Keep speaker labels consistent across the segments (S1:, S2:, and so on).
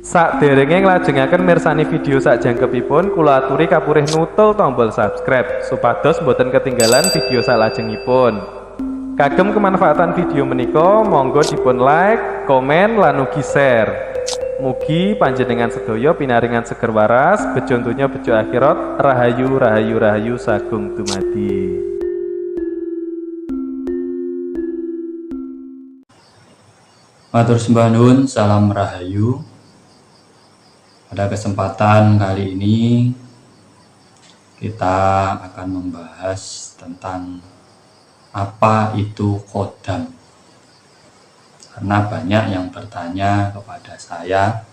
S1: Sakderenge nglajengaken mirsani video sakjangkepipun, kula aturi kapurih nutul tombol subscribe supados boten ketinggalan video salajengipun. Kagem kemanfaatan video menika, monggo dipun like, komen, lan ugi share. Mugi panjenengan sedaya pinaringan seger waras, bejo donya bejo akhirat, rahayu rahayu rahayu sagung dumadi.
S2: Matur sembah nuwun, salam rahayu. Pada kesempatan kali ini kita akan membahas tentang apa itu khodam. Karena banyak yang bertanya kepada saya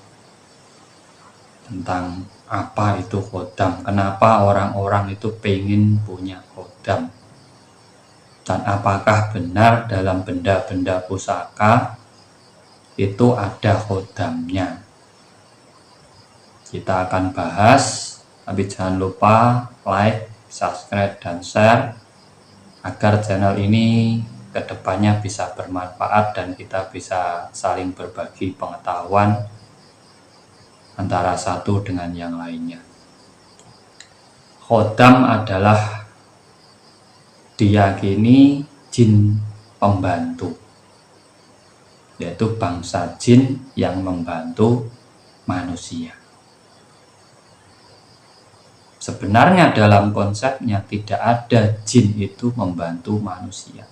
S2: tentang apa itu khodam, kenapa orang-orang itu pengen punya khodam, dan apakah benar dalam benda-benda pusaka itu ada khodamnya. Kita akan bahas, tapi jangan lupa like, subscribe, dan share agar channel ini kedepannya bisa bermanfaat dan kita bisa saling berbagi pengetahuan antara satu dengan yang lainnya. Khodam adalah diyakini jin pembantu, yaitu bangsa jin yang membantu manusia. Sebenarnya dalam konsepnya tidak ada jin itu membantu manusia.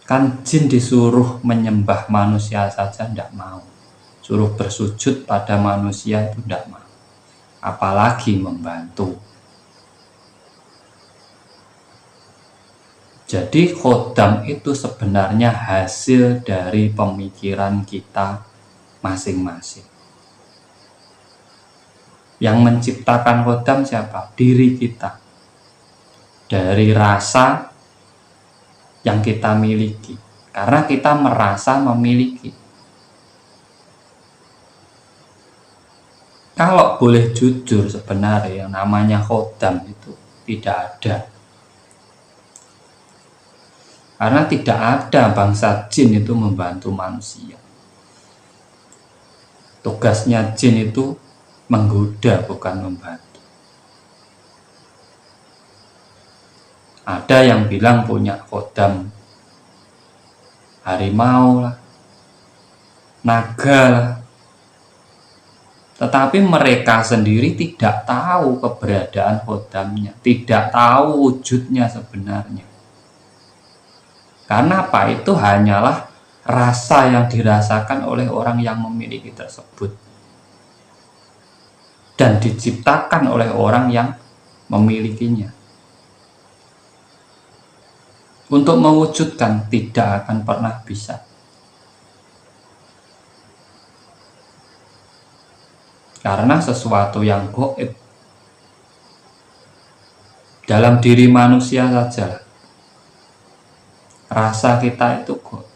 S2: Kan jin disuruh menyembah manusia saja tidak mau. Suruh bersujud pada manusia itu tidak mau. Apalagi membantu. Jadi khodam itu sebenarnya hasil dari pemikiran kita masing-masing. Yang menciptakan khodam siapa? Diri kita. Dari rasa yang kita miliki. Karena kita merasa memiliki. Kalau boleh jujur, sebenarnya yang namanya khodam itu tidak ada. Karena tidak ada bangsa jin itu membantu manusia. Tugasnya jin itu menggoda, bukan membantu. Ada yang bilang punya khodam harimau lah, naga lah. Tetapi mereka sendiri tidak tahu keberadaan khodamnya, tidak tahu wujudnya sebenarnya. Karena apa? Itu hanyalah rasa yang dirasakan oleh orang yang memiliki tersebut. Dan diciptakan oleh orang yang memilikinya. Untuk mewujudkan tidak akan pernah bisa. Karena sesuatu yang gaib dalam diri manusia saja, rasa kita itu gaib.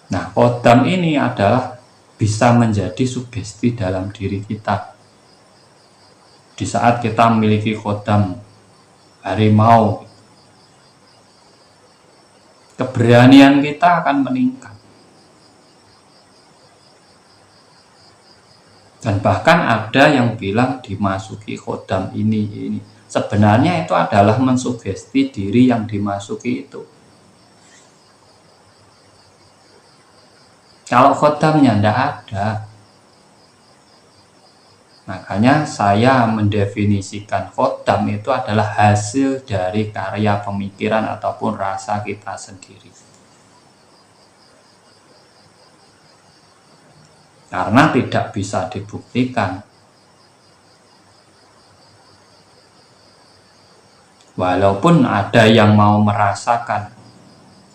S2: Nah, khodam ini adalah bisa menjadi sugesti dalam diri kita. Di saat kita memiliki khodam harimau, keberanian kita akan meningkat. Dan bahkan ada yang bilang dimasuki khodam ini. Sebenarnya itu adalah mensugesti diri yang dimasuki itu. Kalau khodamnya tidak ada, makanya saya mendefinisikan khodam itu adalah hasil dari karya pemikiran ataupun rasa kita sendiri. Karena tidak bisa dibuktikan. Walaupun ada yang mau merasakan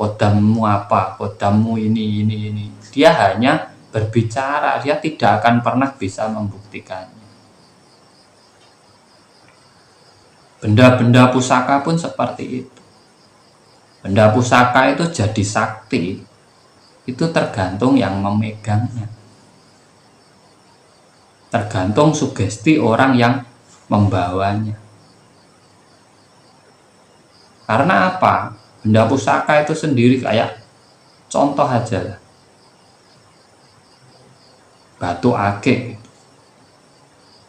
S2: khodammu apa, khodammu ini. Dia hanya berbicara, dia tidak akan pernah bisa membuktikannya. Benda-benda pusaka pun seperti itu. Benda pusaka itu jadi sakti, itu tergantung yang memegangnya. Tergantung sugesti orang yang membawanya. Karena apa? Benda pusaka itu sendiri kayak contoh aja lah. Batu akik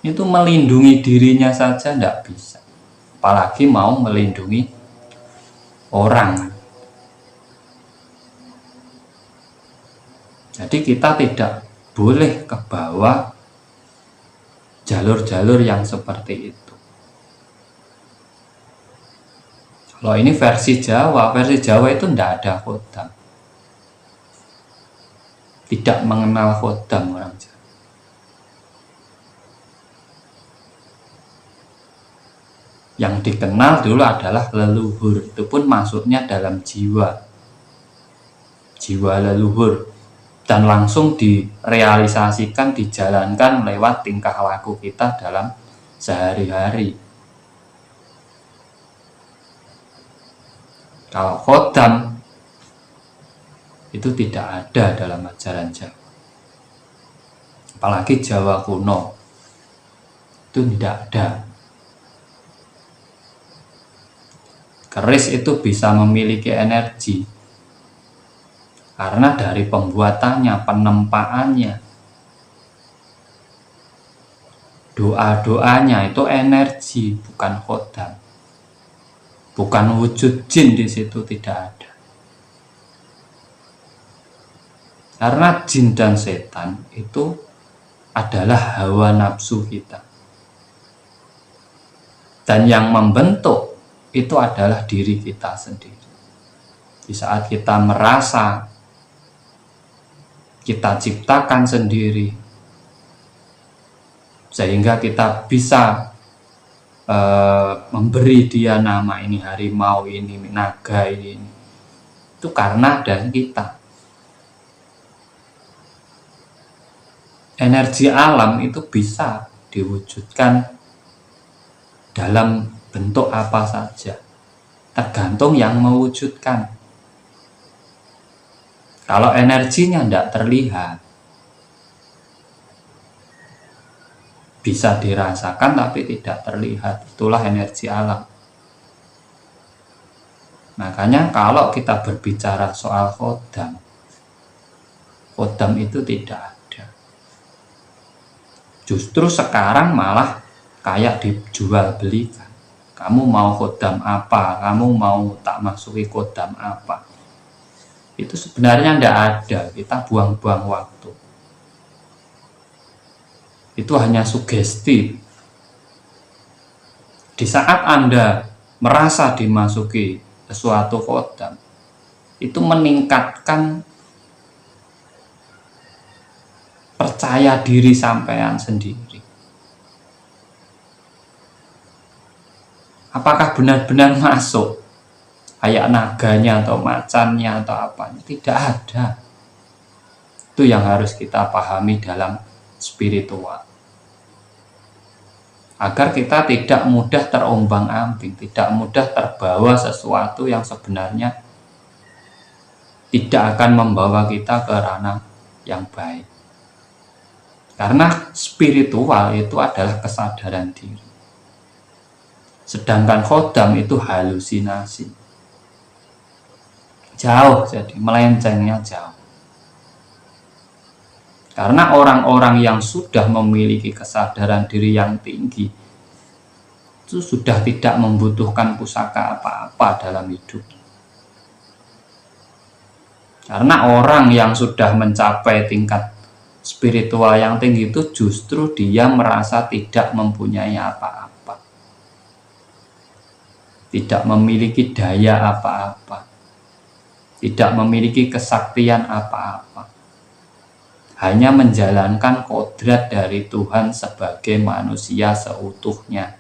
S2: itu melindungi dirinya saja tidak bisa, apalagi mau melindungi orang. Jadi kita tidak boleh ke bawah jalur-jalur yang seperti itu. Kalau ini versi Jawa itu tidak ada khodam, tidak mengenal khodam orang Jawa. Yang dikenal dulu adalah leluhur, itu pun masuknya dalam jiwa leluhur, dan langsung direalisasikan, dijalankan lewat tingkah laku kita dalam sehari-hari. Kalau khodam itu tidak ada dalam ajaran Jawa, apalagi Jawa kuno itu tidak ada. Keris itu bisa memiliki energi karena dari pembuatannya, penempaannya, doa-doanya itu energi, bukan khodam, bukan wujud jin di situ, tidak ada. Karena jin dan setan itu adalah hawa nafsu kita, dan yang membentuk itu adalah diri kita sendiri. Di saat kita merasa kita ciptakan sendiri, sehingga kita bisa memberi dia nama, ini harimau, ini naga, ini itu karena dari kita. Energi alam itu bisa diwujudkan dalam bentuk apa saja, tergantung yang mewujudkan. Kalau energinya tidak terlihat, bisa dirasakan tapi tidak terlihat, itulah energi alam. Makanya kalau kita berbicara soal khodam itu tidak ada. Justru sekarang malah kayak dijual belikan. Kamu mau khodam apa? Kamu mau tak masuki khodam apa? Itu sebenarnya tidak ada. Kita buang-buang waktu. Itu hanya sugesti. Di saat Anda merasa dimasuki sesuatu khodam, itu meningkatkan percaya diri sampean sendiri. Apakah benar-benar masuk kayak naganya atau macannya atau apa? Tidak ada. Itu yang harus kita pahami dalam spiritual, agar kita tidak mudah terombang-ambing, tidak mudah terbawa sesuatu yang sebenarnya tidak akan membawa kita ke ranah yang baik. Karena spiritual itu adalah kesadaran diri, sedangkan khodam itu halusinasi, jauh, jadi melencengnya jauh. Karena orang-orang yang sudah memiliki kesadaran diri yang tinggi itu sudah tidak membutuhkan pusaka apa-apa dalam hidup. Karena orang yang sudah mencapai tingkat spiritual yang tinggi itu justru dia merasa tidak mempunyai apa-apa, tidak memiliki daya apa-apa, tidak memiliki kesaktian apa-apa, hanya menjalankan kodrat dari Tuhan sebagai manusia seutuhnya,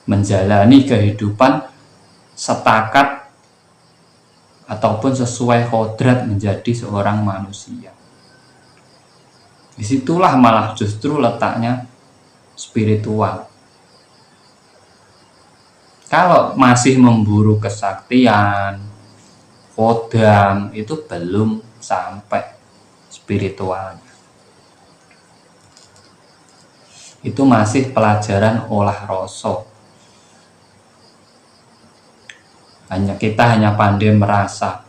S2: menjalani kehidupan setakat ataupun sesuai kodrat menjadi seorang manusia. Disitulah malah justru letaknya spiritual. Kalau masih memburu kesaktian, khodam, itu belum sampai spiritualnya. Itu masih pelajaran olah rasa. Kita hanya pandai merasa.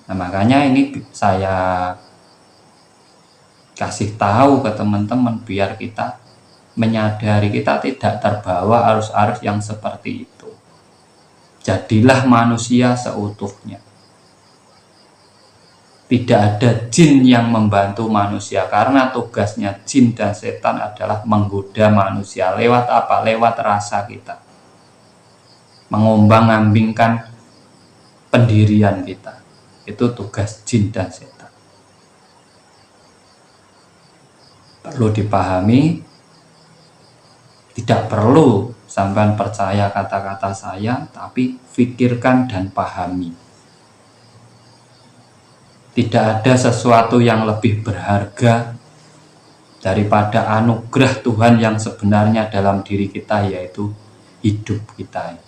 S2: Nah, makanya ini saya kasih tahu ke teman-teman biar kita menyadari kita tidak terbawa arus-arus yang seperti itu. Jadilah manusia seutuhnya. Tidak ada jin yang membantu manusia, karena tugasnya jin dan setan adalah menggoda manusia. Lewat apa? Lewat rasa kita, mengombang-ambingkan pendirian kita. Itu tugas jin dan setan. Perlu dipahami, tidak perlu sampean percaya kata-kata saya, tapi pikirkan dan pahami. Tidak ada sesuatu yang lebih berharga daripada anugerah Tuhan yang sebenarnya dalam diri kita, yaitu hidup kita.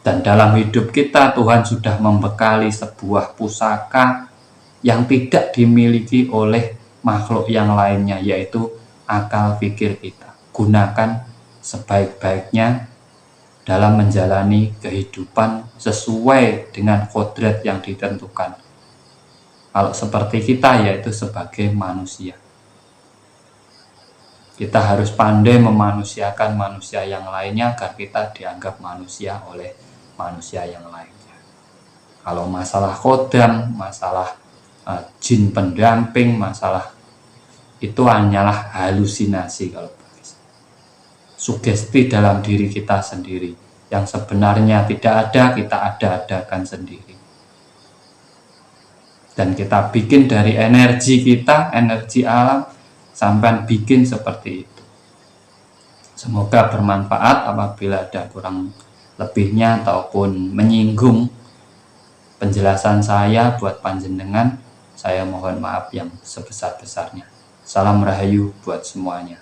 S2: Dan dalam hidup kita Tuhan sudah membekali sebuah pusaka yang tidak dimiliki oleh makhluk yang lainnya, yaitu akal pikir kita. Gunakan sebaik-baiknya dalam menjalani kehidupan sesuai dengan kodrat yang ditentukan. Kalau seperti kita, yaitu sebagai manusia, kita harus pandai memanusiakan manusia yang lainnya agar kita dianggap manusia oleh manusia yang lainnya. Kalau masalah kodam, masalah jin pendamping, masalah itu hanyalah halusinasi, kalau sugesti dalam diri kita sendiri yang sebenarnya tidak ada, kita ada-adakan sendiri. Dan kita bikin dari energi kita, energi alam, sampai bikin seperti itu. Semoga bermanfaat. Apabila ada kurang lebihnya ataupun menyinggung penjelasan saya buat panjenengan, saya mohon maaf yang sebesar-besarnya. Salam rahayu buat semuanya.